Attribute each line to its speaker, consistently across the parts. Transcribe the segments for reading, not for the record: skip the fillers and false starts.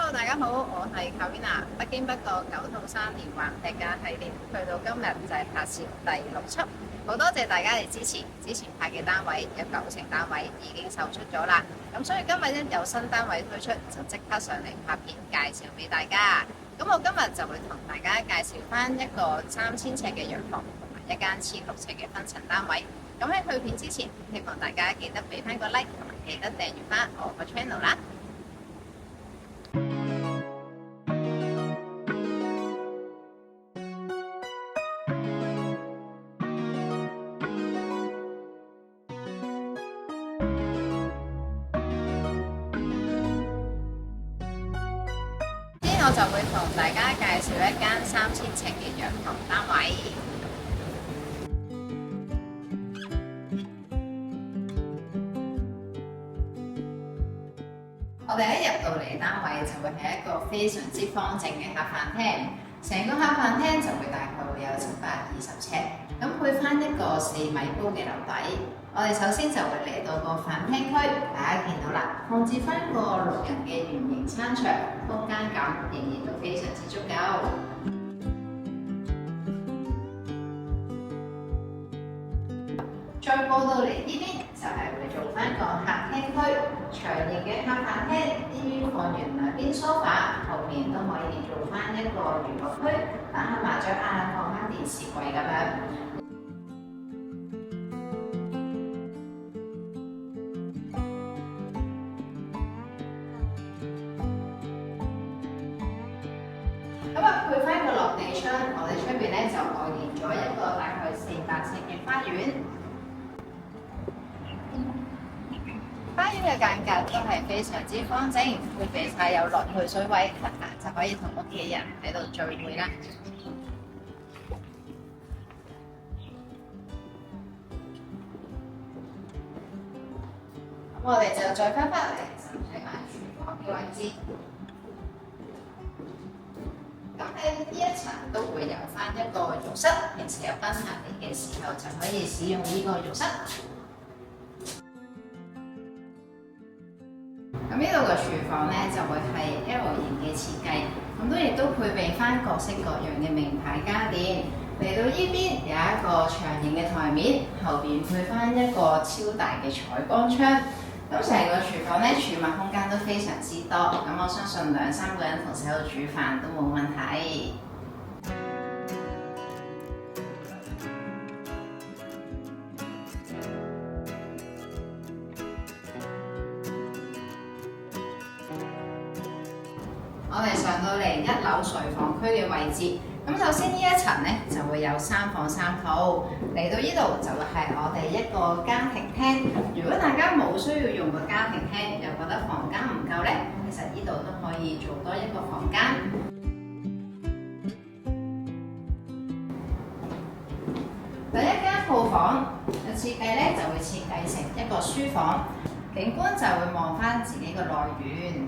Speaker 1: Hello，大家好，我係 Karina。不經不覺9套3連環劈價系列，去到今日就係拍攝第6輯。好多謝大家嘅支持，之前拍嘅單位有90成單位已經售出咗啦。咁所以今日一有新單位推出，就即刻上嚟拍片介紹俾大家。咁我今日就會同大家介紹翻一個3000尺嘅洋房同埋一間1600尺嘅分層單位。咁喺去片之前，希望大家記得俾翻個 like 同埋記得訂閱翻我個 channel 啦。我就會同大家介紹一間3000尺嘅洋房單位。我哋一入到嚟單位就會係一個非常之方正嘅客飯廳，成個客飯廳就會大概會有720尺，咁配翻一個4米高嘅樓底。我哋首先就會嚟到個飯廳區，大家見到啦，放置翻個6人嘅圓形餐桌，空間感仍然都非常之足夠。再過到嚟呢邊就係會做翻個客廳區，長形嘅客飯廳，呢邊放完2邊梳化，後面都可以做翻一個娛樂區，打下麻雀啊，放翻電視櫃咁樣。配翻個落地窗，我哋出邊咧就外連咗一個大概400尺嘅花園。花園嘅間隔都係非常之方正，配備晒有落去水位，就可以同屋企人喺度聚會啦。咁我哋就再翻嚟就睇埋廚房嘅位置。咁喺呢一層都會有翻一個浴室，平時有賓客嚟嘅時候就可以使用呢個浴室。咁呢度嘅廚房咧就會係 L 型嘅設計，咁亦都配備翻各式各樣嘅名牌家電。嚟到呢邊有一個長形嘅台面，後邊配翻一個超大嘅採光窗。咁成個廚房咧儲物空間都非常之多，咁我相信2、3個人同時喺度煮飯都冇問題。我哋上到嚟1樓睡房區嘅位置。咁首先呢一層咧就會有3房3套，嚟到呢度就會係我哋一個家庭廳。如果大家冇需要用個家庭廳，又覺得房間唔夠咧，其實呢度都可以做多一個房間。第一間套房嘅設計咧就會設計成一個書房，景觀就會望翻自己個內院。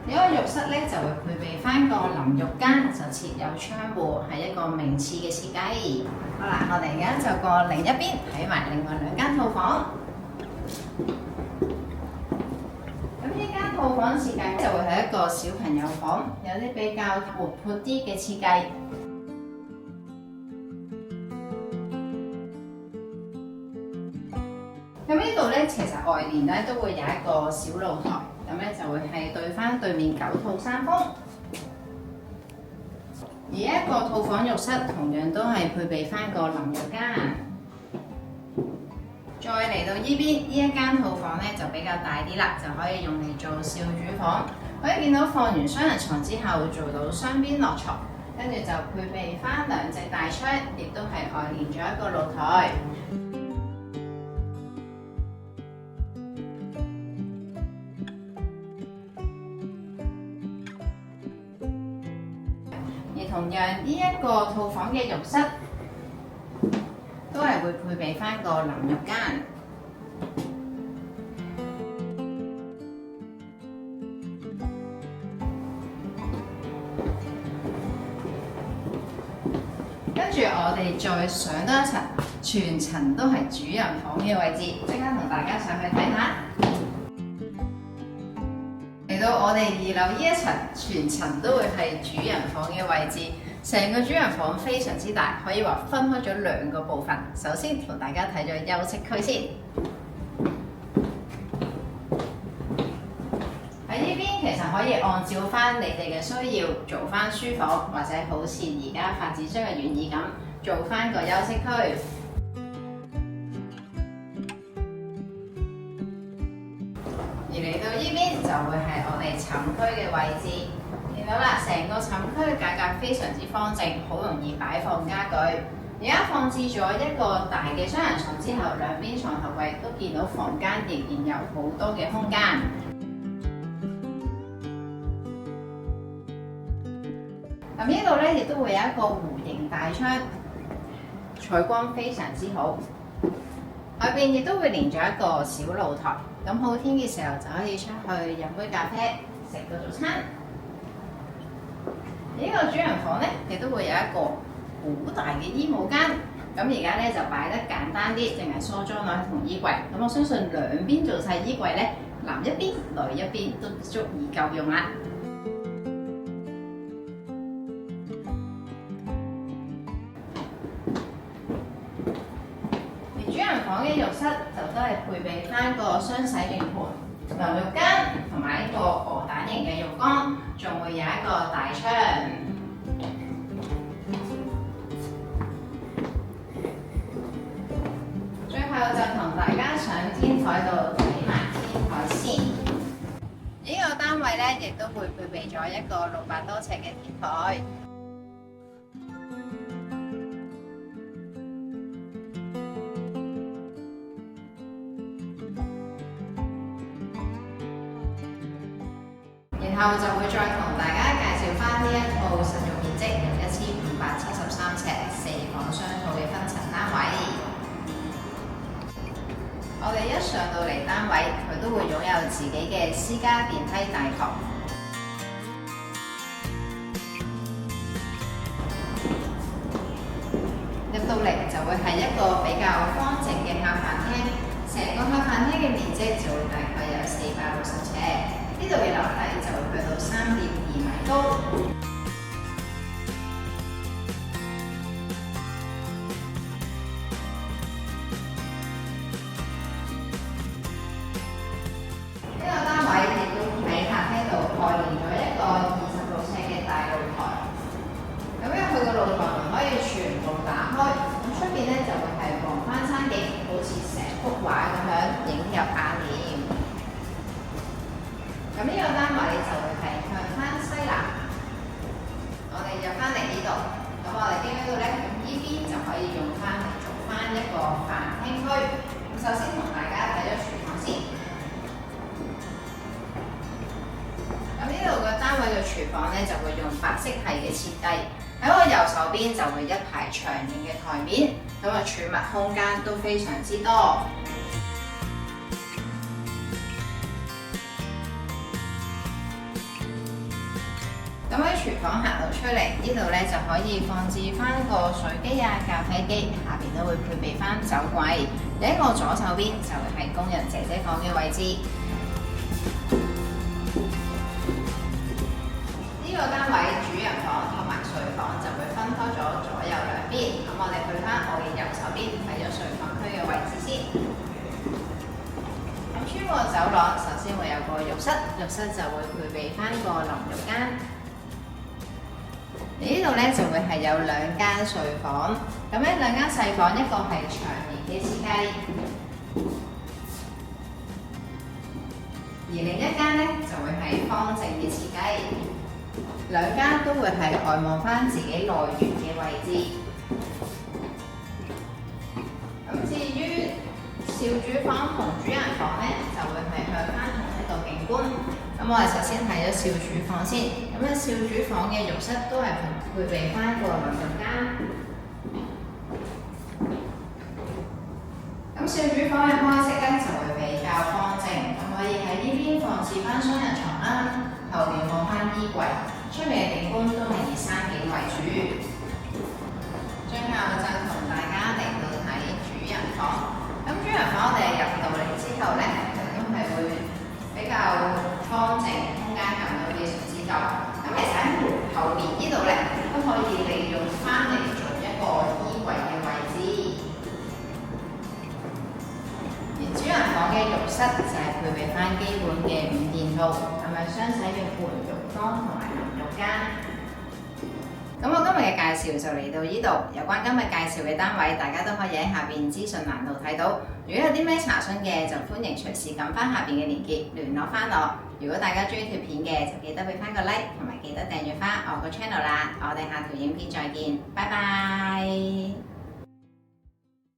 Speaker 1: 呢個浴室咧就會配備翻個淋浴間，就設有窗戶，係一個名次嘅設計。好啦，我哋而家就過另一邊睇埋另外2間套房。咁呢間套房設計就會係一個小朋友房，有啲比較活潑啲嘅設計。咁呢度咧其實外連咧都會有一個小露台。咁咧就會係對翻對面9套3風，而一個套房浴室同樣都係配備翻個淋浴間。再嚟到呢邊，呢一間套房咧就比較大啲啦，就可以用嚟做少主房。可以見到放完雙人床之後做到雙邊落床，跟住就配備翻2隻大窗，亦都係外連咗一個露台。同樣呢一個套房嘅浴室都係會配備翻個淋浴間。跟住我哋再上多一層，全層都係主人房嘅位置，即刻同大家上去睇下。到我哋2樓呢一層，全層都會係主人房嘅位置。成個主人房非常之大，可以話分開咗2個部分。首先同大家睇咗休息區先。喺呢邊其實可以按照翻你哋嘅需要做翻書房，或者好似而家發展商嘅原意咁，做翻個休息區。而嚟到呢邊就會係我哋寢區嘅位置。見到啦，成個寢區間隔非常之方正，好容易擺放家具。而家放置咗一個大嘅雙人床之後，兩邊床頭櫃都見到房間仍然有好多嘅空間。咁呢度咧亦都會有一個弧形大窗，採光非常之好。外邊亦都會連咗一個小露台，咁好天嘅時候就可以出去飲杯咖啡，食個早餐。呢個主人房咧亦都會有一個好大嘅衣帽間，咁而家咧就擺得簡單啲，淨係梳妝台同衣櫃。咁我相信兩邊做晒衣櫃咧，男一邊、女一邊都足以夠用啦。而主人房嘅浴室就都係配備翻個雙洗面盆、淋浴間同埋一個鵝蛋型嘅浴缸，仲會有一個大窗。最後就同大家上天台度睇埋天台先。呢個單位咧，亦都會配備咗一個600多尺嘅天台。然後就會再同大家介紹翻呢一套實用面積有1573尺4房雙套嘅分層單位。我哋一上到嚟單位，佢都會擁有自己嘅私家電梯大堂。入到嚟就會係一個比較方正嘅客飯廳，成個客飯廳嘅面積就會大概有460尺。呢度嘅樓底就會去到3.2米高。呢個單位亦都喺客廳度外連咗一個26尺嘅大露台。咁因為佢個露台門可以全部打開，咁出邊咧就會係望翻山景，好似成幅畫咁樣影入眼簾。咁呢個單位就會係向翻西南，我哋入翻嚟呢度，咁我哋經呢度咧，咁呢邊就可以用翻嚟做翻一個飯廳區。咁首先同大家睇咗廚房先。咁呢度個單位嘅廚房咧就會用白色系嘅設計，喺我右手邊就會一排長形嘅台面，咁啊儲物空間都非常之多。咁喺廚房行到出嚟，呢度咧就可以放置翻個水機啊、咖啡機，下邊都會配備翻酒櫃。喺我左手邊就會係工人姐姐房嘅位置。呢個單位主人房同埋睡房就會分開咗左右兩邊。咁我哋去翻我嘅右手邊睇咗睡房區嘅位置先。咁穿過走廊，首先會有個浴室，浴室就會配備翻個淋浴間。呢度咧就會係有2間睡房，咁咧2間細房，一個係長形嘅設計，而另一間咧就會係方正嘅設計。2間都會係外望翻自己內園嘅位置。咁至於少主房同主人房咧，就會係向翻同一個景觀。咁我哋首先睇咗少主房先，咁咧少主房嘅浴室都係配備翻個淋浴間。咁少主房嘅開式咧就會比較方正，咁可以喺呢邊放置翻雙人床啦，後面放翻衣櫃，出面嘅景觀都係以山景為主。最後就同大家嚟到睇主人房。咁主人房我哋入到嚟之後咧，都係會比較方正，空間嘅浴室就係配備翻基本嘅5件套，咁樣雙洗嘅盆浴缸同埋淋浴間。咁我今日嘅介紹就嚟到呢度，有關今日介紹嘅單位，大家都可以喺下邊資訊欄度睇到。如果有啲咩查詢嘅，就歡迎隨時撳翻下邊嘅連結聯絡翻我。如果大家中意條片嘅，就記得俾翻個 like 同埋記得訂閱翻我個 channel 啦。我哋下條影片再見，拜拜。